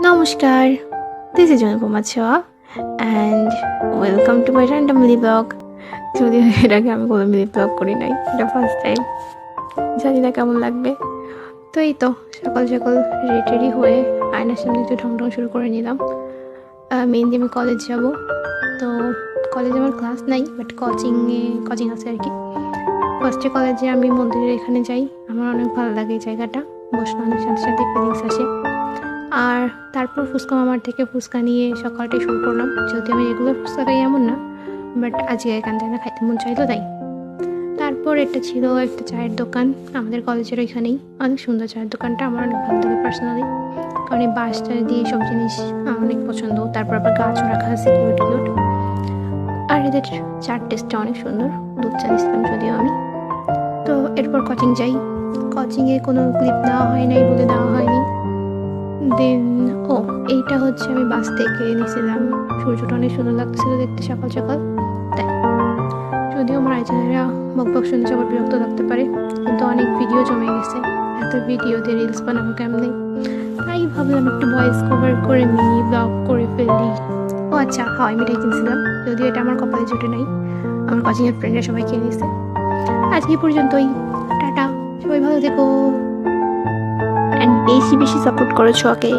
নমস্কার, this is Anupama Chhoya and welcome to my random mini blog. যদিও এর আগে আমি কোনো মিনি ব্লগ করি নাই, এটা ফার্স্ট টাইম। জানি না কেমন লাগবে। তো এই তো সকাল সকাল রেডি হয়ে আয়নার সামনে একটু ঢং শুরু করে নিলাম। মেইনলি আমি কলেজ যাব। তো কলেজে আমার ক্লাস নাই, বাট কোচিং আছে আর কি। ফার্স্টে কলেজে আমি মন্দিরের এখানে যাই, আমার অনেক ভালো লাগে এই জায়গাটা, বসলে অনেক সাথে সাথে ফিলিংস আসে। আর তারপর ফুচকা মামার থেকে ফুচকা নিয়ে সকালটাই শুরু করলাম। যদি আমি রেগুলার ফুচকা খাই এমন না, বাট আজকে এখান থেকে খাইতে মন চাইলো তাই। তারপর এটা ছিল একটা চায়ের দোকান আমাদের কলেজের ওইখানেই, অনেক সুন্দর চায়ের দোকানটা, আমার অনেক ভালো লাগে পার্সোনালি, কারণ এই বাঁশটা দিয়ে সব জিনিস আমার অনেক পছন্দ। তারপর আবার গাছও রাখা আছে কিউট কিউট, আর এদের চার টেস্টটা অনেক সুন্দর। দুধ চা দিচ্ছিলাম যদিও আমি। তো এরপর কোচিং যাই। কোচিংয়ে কোনো ক্লিপ দেওয়া হয় নাই বলে দেওয়া হয়নি। দেন এইটা হচ্ছে আমি বাস থেকে নিয়েছিলাম। সূর্যটা অনেক সুন্দর লাগতেছিল দেখতে সকাল সকাল, তাই। যদিও আমার আইজানেরা বকবক শুনে সবার বিরক্ত লাগতে পারে, কিন্তু অনেক ভিডিও জমে গেছে, এত ভিডিওতে রিলস বানাবো কেমনে, তাই ভাবলাম একটু ভয়েস কভার করে মিনি ব্লগ করে ফেললি। আচ্ছা, হাওয়াই মিঠাই কিনছিলাম, যদিও এটা আমার কপালে জুটে নাই, আমার কোচিংয়ের ফ্রেন্ডরা সবাই কিনে নিয়েছে। আজকে পর্যন্তই, টাটা, সবাই ভালো থেকো অ্যান্ড বেশি বেশি সাপোর্ট করো ছোঁয়াকে।